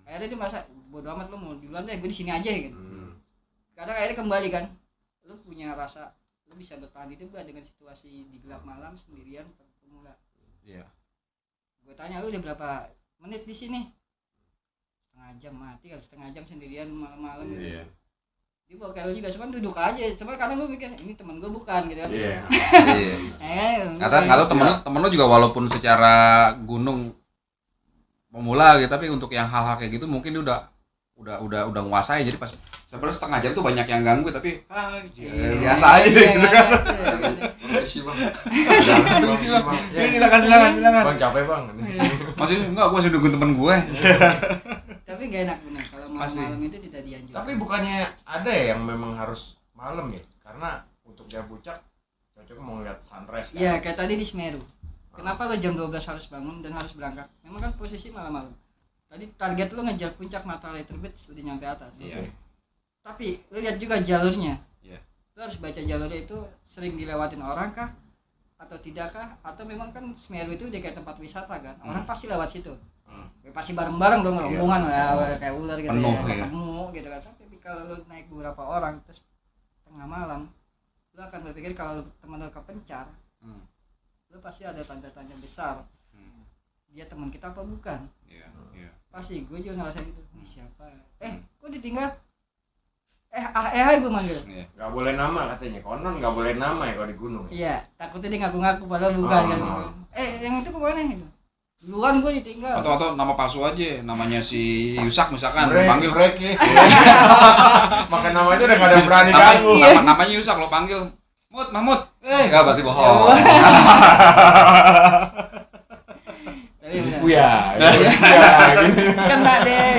Akhirnya dia merasa bodo amat, lu mau duluan deh, gue di sini aja gitu. Kadang akhirnya kembali kan, lu punya rasa lu bisa bertahan hidup gak dengan situasi di gelap malam sendirian pemula. Iya. Gue tanya lu udah berapa menit di sini? Setengah jam, mati kan setengah jam sendirian malam-malam gitu. Iya. Dia bawa kalau juga cuman duduk aja, cuman kadang gue mikir ini temen gue bukan gitu kan. Iya. Kata temen lo juga walaupun secara gunung pemula gitu, tapi untuk yang hal-hal kayak gitu mungkin dia udah nguasai, jadi pas sebenarnya setengah jam tuh banyak yang ganggu tapi biasa aja gitu kan. Permisi bang. Silakan. Bang capek bang. Maksudnya enggak, gue masih nunggu temen gue. Tapi gak enak benar kalau malam-malam itu tidak dianjurkan. Tapi bukannya ada ya yang memang harus malam ya? Karena untuk dia puncak cocoknya mau ngeliat sunrise kan. Iya, kayak tadi di Semeru. Kenapa lo jam 12 harus bangun dan harus berangkat? Memang kan posisi malam-malam. Tadi target lo ngejar puncak matahari terbit sudah nyampe atas. Iya. Tapi lo lihat juga jalurnya. Iya. Lo harus baca jalurnya itu sering dilewatin orang kah? Atau tidakkah? Atau memang kan Semeru itu dia kayak tempat wisata kan? Orang pasti lewat situ. Pasti bareng-bareng dong rombongan ya, kayak ular gitu Penuh, ya, ya. ketemu gitu kan. Tapi kalau lo naik beberapa orang terus tengah malam, lo akan berpikir kalau teman lo kepencar, lo pasti ada tanda-tanda besar. Dia teman kita apa bukan? Iya. Pasti gue juga ngerasain itu. Ini siapa? Kok ditinggal? Hai gue manggil. Iya. Gak boleh nama katanya, konon gak boleh nama ya kalau di gunung. Iya, takutnya dia ngaku-ngaku padahal bukan kan. Yang itu kemana itu? Duluan gue ditinggal. Atau nama palsu aja, namanya si Yusak misalkan, Panggil panggil. Makan nama itu udah gak ada yang berani Namanya, ganggu. namanya Yusak, lo panggil Mahmud. Enggak, berarti bohong. Tapi benar. Iya. Kena deh.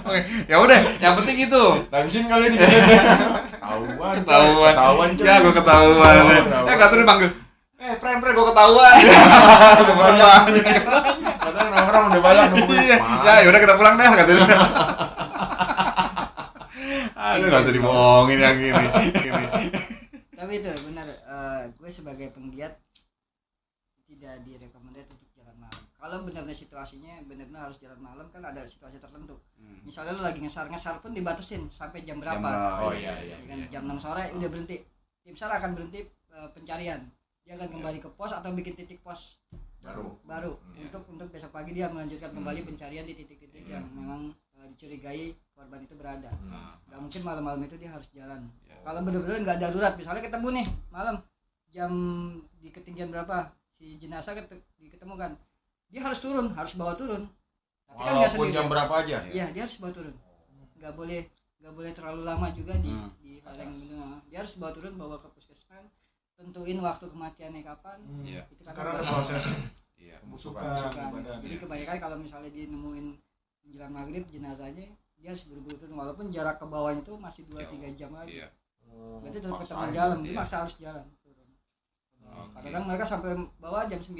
Oke, ya udah, yang penting itu. Tensin kali ini. Ketahuan. cuy. Ya, gue ketahuan. Enggak tuh dipanggil. Pren, gue ketahuan. Udah banyak. Padahal orang udah banyak nungguin. Ya, yaudah kita pulang deh katanya. Aduh, enggak usah dibohongin yang ini. Tapi itu benar, gue sebagai penggiat tidak direkomendasi untuk jalan malam. Kalau benar-benar situasinya benar-benar harus jalan malam, kan ada situasi tertentu. Misalnya lu lagi ngesar pun dibatasin sampai jam berapa. Oh iya. Kan jam 6 sore udah berhenti. Tim SAR akan berhenti pencarian. Dia akan kembali ke pos atau bikin titik pos baru untuk besok pagi dia melanjutkan kembali pencarian di titik-titik yang memang dicurigai korban itu berada. Nggak mungkin malam-malam itu dia harus jalan. Kalau benar-benar nggak darurat, misalnya ketemu nih malam jam di ketinggian berapa si jenazah diketemukan, dia harus turun, harus bawa turun. Tapi kan nggak Walaupun sendiri. jam berapa aja. Iya, dia harus bawa turun. Nggak boleh terlalu lama juga di lereng gunung. Dia harus bawa turun, bawa ke puskesmas, tentuin waktu kematiannya kapan. Itu kan Karena ada proses Pembusukan. Jadi kebanyakan kalau misalnya dia nemuin menjelang maghrib jenazahnya, dia harus buru-buru turun walaupun jarak ke bawahnya itu masih 2-3 jam lagi. Berarti tetap ketemu jalan, dia maksa harus jalan turun. Kadang mereka sampai bawah jam 9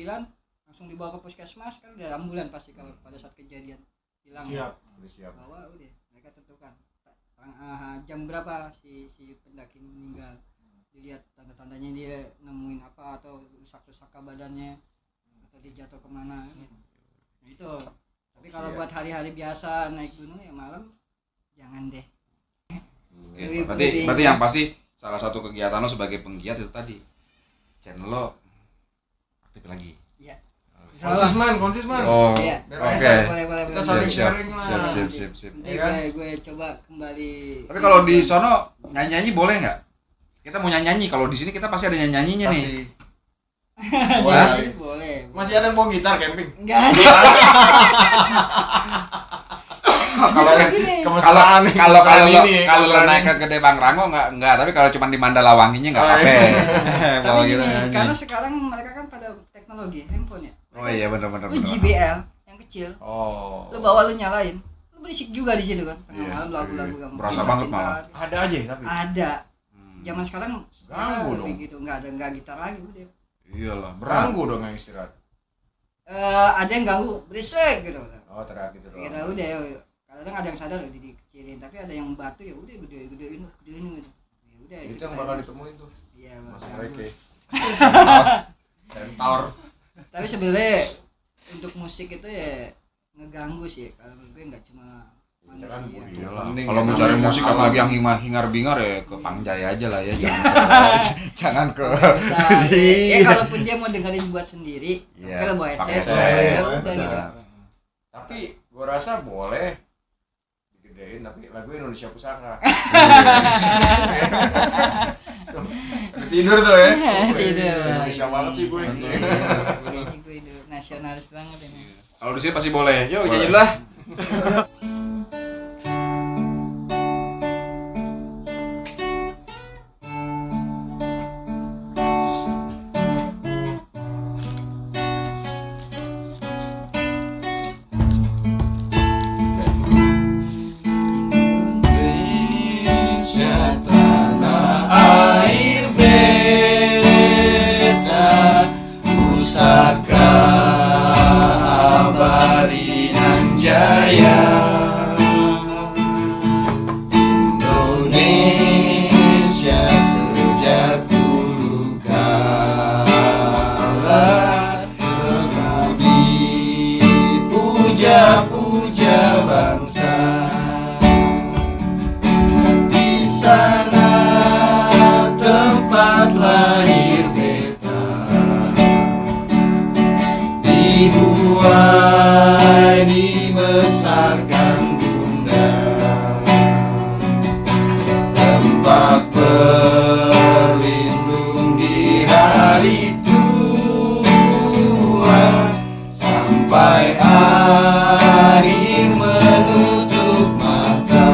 langsung dibawa ke puskesmas, kan udah ambulan pasti kalau pada saat kejadian hilang. Siap. Bawa udah mereka tentukan jam berapa si pendaki meninggal, dilihat tanda-tandanya dia nemuin apa atau rusak-rusak badannya atau dia jatuh kemana gitu. Nah itu. Tapi kalau buat hari-hari biasa naik gunung ya malam jangan deh. Berarti yang pasti salah satu kegiatan lo sebagai penggiat itu tadi channel lo aktif lagi. Iya. Konsis man. Oh, iya. Oke. Boleh. Kita saling sharing lah. Sip. Nanti gue coba kembali. Tapi kalau di sono nyanyi boleh nggak? Kita mau nyanyi, kalau di sini kita pasti ada nyanyinya nih. Boleh. Masih ada yang bawa gitar camping? Enggak ada. Kalau lo naik ke Gede Pangrango enggak, tapi kalau cuma di Mandalawanginya enggak apa-apa. Tapi gini, karena sekarang mereka kan pada teknologi handphone ya. Oh iya benar. Lu JBL yang kecil. Oh. Lu bawa, lu nyalain. Lu berisik juga di situ kan. Tengah malam lagu-lagu yang berasa banget malah. Ada aja tapi. Ada. Zaman sekarang Ganggu dong. gitu, enggak gitar lagi udah. Iyalah, Ganggu dong yang istirahat. Ada yang ganggu, berisik gitu. Oh, teriak gitu doang. Kita udah kadang ada yang sadar dikecilin, tapi ada yang batu ya udah gedein gitu. Ya udah Itu yang bakal ditemuin tuh. Iya, Masuk bakal. reggae. Centaur. Tapi sebenarnya untuk musik itu ya ngeganggu sih kalau menurut gue, nggak cuma kan manusia. Iyalah. Mending Kalau ya, mau cari namanya musik alam. apalagi yang hingar bingar ya ke Pangjaya aja lah ya, jangan ke Bisa. Ya kalaupun dia mau dengerin buat sendiri, Iya, kalau bawa pakai headset, headset, ya udah bisa. gitu. Tapi gua rasa boleh digedein tapi lagu Indonesia Pusaka. So, udah tidur tuh ya. Tidur. Indonesia banget sih gue. Gue itu nasionalis banget ini. Kalau di sini pasti boleh. Yuk, nyanyi dulu lah. Indonesia tanah air beta pusaka abadi nan jaya. Indonesia sejak dulu kala selalu dipuja-puja bangsa. Di sana tempat lahir beta, dibuai dibesarkan bunda, tempat berlindung di hari tua sampai akhir menutup mata.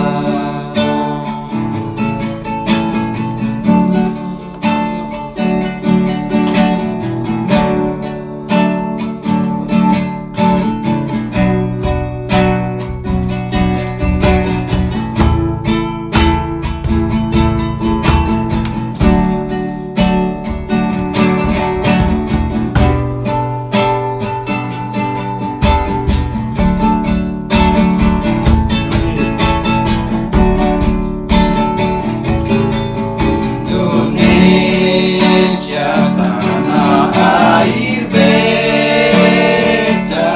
Indonesia tanah air beta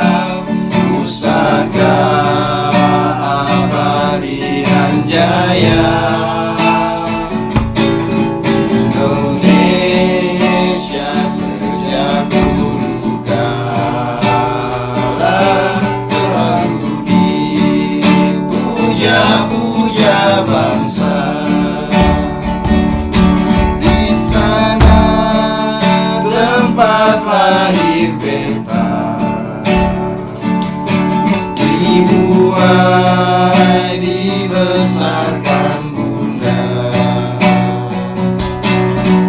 pusaka abadi dan jaya. Indonesia sejak dulu kala selalu dipuja-puja bangsa. Di sana tempat lahir beta, dibuai dibesarkan bunda,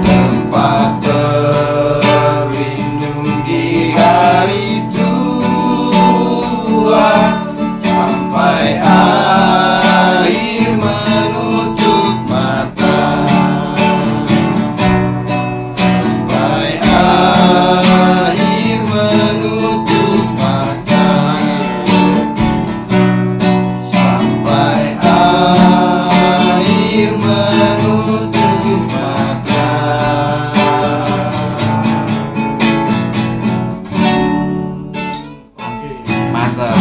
tempat berlindung di hari tua sampai akhir menutup mata. Sampai akhir menutup mata. Sampai akhir menutup mata. Mantap.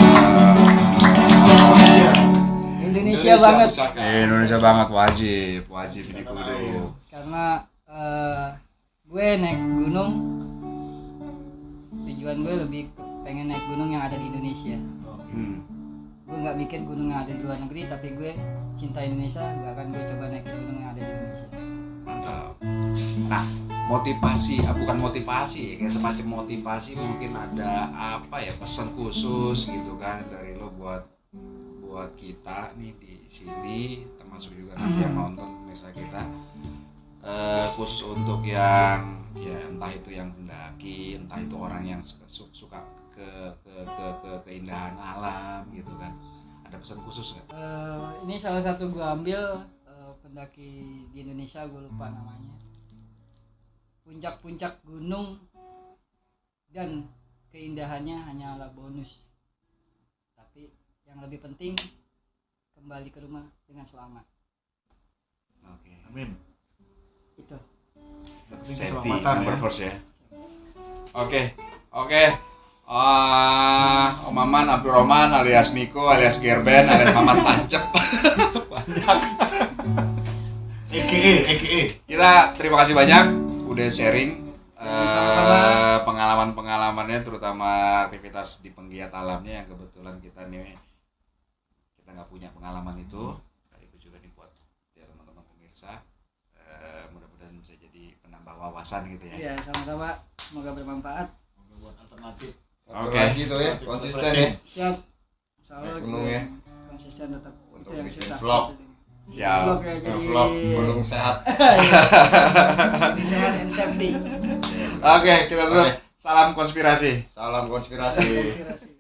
Indonesia banget Pusaka. Indonesia banget, wajib ini kudu. karena gue naik gunung, tujuan gue lebih pengen naik gunung yang ada di Indonesia. Gue nggak mikir gunung yang ada di luar negeri, tapi gue cinta Indonesia, gak akan gue coba naik gunung yang ada di Indonesia. Mantap. Nah, motivasi, bukan motivasi ya, kayak semacam motivasi, mungkin ada apa ya, pesan khusus gitu kan dari lo buat kita nih di sini, termasuk juga nanti yang nonton pemirsa kita, khusus untuk yang ya entah itu yang pendaki, entah itu orang yang suka ke keindahan alam gitu kan, ada pesan khusus nggak? Ini salah satu gue ambil pendaki di Indonesia, gue lupa namanya. Puncak-puncak gunung dan keindahannya hanyalah bonus, tapi yang lebih penting kembali ke rumah dengan selamat. Oke. Amin. Itu Yang penting Safety keselamatan number ya. first ya. Oke. Om Maman Abdurrahman alias Niko alias Gerben alias Maman Tancep. EKE. Kita terima kasih banyak udah sharing Sama-sama. pengalaman-pengalamannya, terutama aktivitas di penggiat alamnya yang kebetulan kita nggak punya pengalaman itu. Sekaligus juga nih buat ya teman-teman pemirsa, mudah-mudahan bisa jadi penambah wawasan gitu ya. Iya, sama-sama. Semoga bermanfaat. Buat alternatif. Oke. Lagi tuh ya, konsisten ya. Siap. Insyaallah Naik gunung ya. konsisten tetap Untuk itu yang bikin susah. vlog. Siap. Vlog ya, jadi Vlog gunung sehat. Jadi sehat and safety. Oke, kita tutup. Oke. Salam konspirasi. Salam konspirasi. Konspirasi.